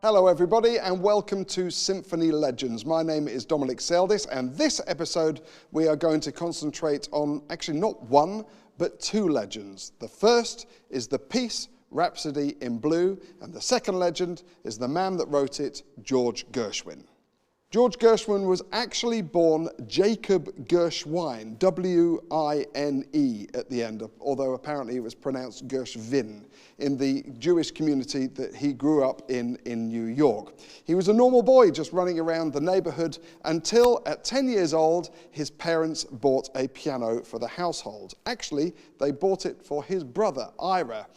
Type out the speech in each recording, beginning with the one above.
Hello everybody and welcome to Symphony Legends. My name is Dominic Seldis and this episode we are going to concentrate on actually not one but two legends. The first is the piece Rhapsody in Blue and the second legend is the man that wrote it, George Gershwin. George Gershwin was actually born Jacob Gershwin, W-I-N-E at the end, although apparently it was pronounced Gershwin, in the Jewish community that he grew up in New York. He was a normal boy just running around the neighborhood until at 10 years old, his parents bought a piano for the household. Actually, they bought it for his brother, Ira.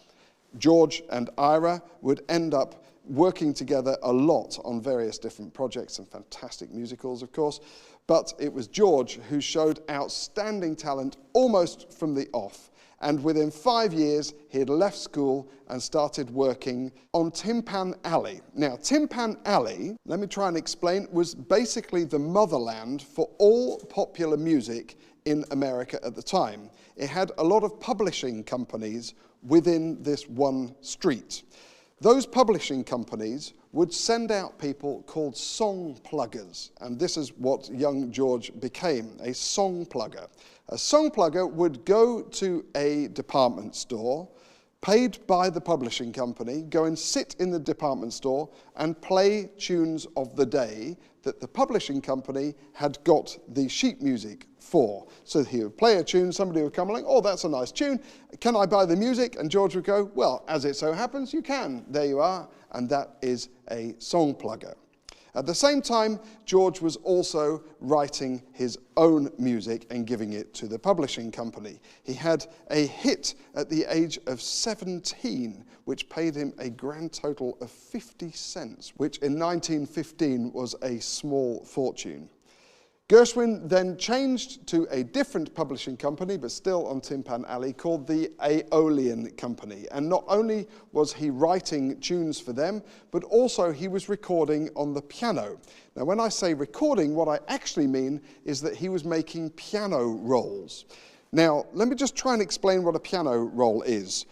George and Ira would end up working together a lot on various different projects and fantastic musicals, of course, but it was George who showed outstanding talent almost from the off. And within 5 years, he had left school and started working on Tin Pan Alley. Now, Tin Pan Alley, let me try and explain, was basically the motherland for all popular music in America at the time. It had a lot of publishing companies within this one street. Those publishing companies would send out people called song pluggers, and this is what young George became, a song plugger. A song plugger would go to a department store, paid by the publishing company, go and sit in the department store and play tunes of the day that the publishing company had got the sheet music for. So he would play a tune, somebody would come along, oh, that's a nice tune, can I buy the music? And George would go, well, as it so happens, you can. There you are, and that is a song plugger. At the same time, George was also writing his own music and giving it to the publishing company. He had a hit at the age of 17, which paid him a grand total of 50 cents, which in 1915 was a small fortune. Gershwin then changed to a different publishing company, but still on Tin Pan Alley, called the Aeolian Company. And not only was he writing tunes for them, but also he was recording on the piano. Now, when I say recording, what I actually mean is that he was making piano rolls. Now, let me just try and explain what a piano roll is.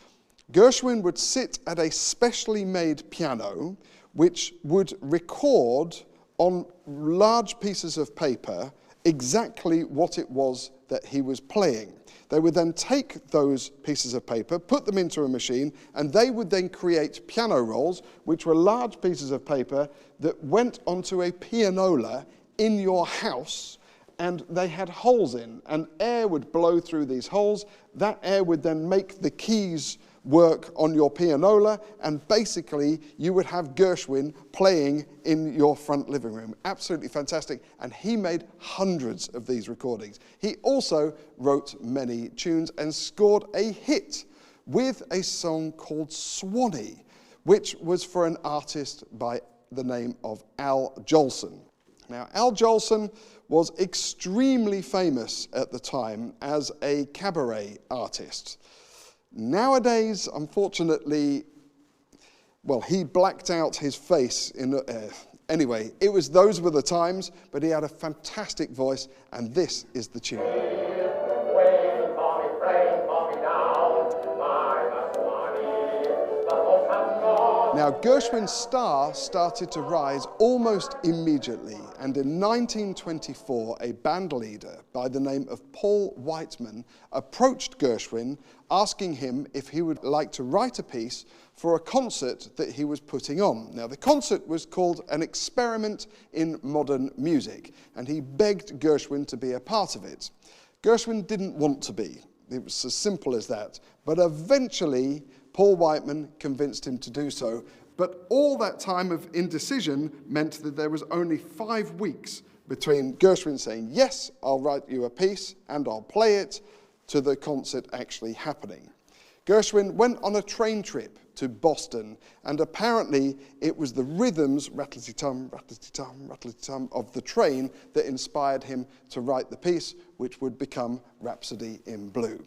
Gershwin would sit at a specially made piano, which would record on large pieces of paper exactly what it was that he was playing. They would then take those pieces of paper, put them into a machine, and they would then create piano rolls, which were large pieces of paper that went onto a pianola in your house, and they had holes in, and air would blow through these holes. That air would then make the keys work on your pianola, and basically you would have Gershwin playing in your front living room. Absolutely fantastic, and he made hundreds of these recordings. He also wrote many tunes and scored a hit with a song called Swanny, which was for an artist by the name of Al Jolson. Now, Al Jolson was extremely famous at the time as a cabaret artist. Nowadays, unfortunately, well, he blacked out his face in anyway, those were the times, but he had a fantastic voice, and this is the tune. Now, Gershwin's star started to rise almost immediately, and in 1924, a band leader by the name of Paul Whiteman approached Gershwin, asking him if he would like to write a piece for a concert that he was putting on. Now, the concert was called An Experiment in Modern Music, and he begged Gershwin to be a part of it. Gershwin didn't want to be. It was as simple as that. But eventually, Paul Whiteman convinced him to do so, but all that time of indecision meant that there was only 5 weeks between Gershwin saying, yes, I'll write you a piece and I'll play it, to the concert actually happening. Gershwin went on a train trip to Boston, and apparently it was the rhythms, rattlety-tum, rattlety-tum, rattlety-tum, of the train that inspired him to write the piece, which would become Rhapsody in Blue.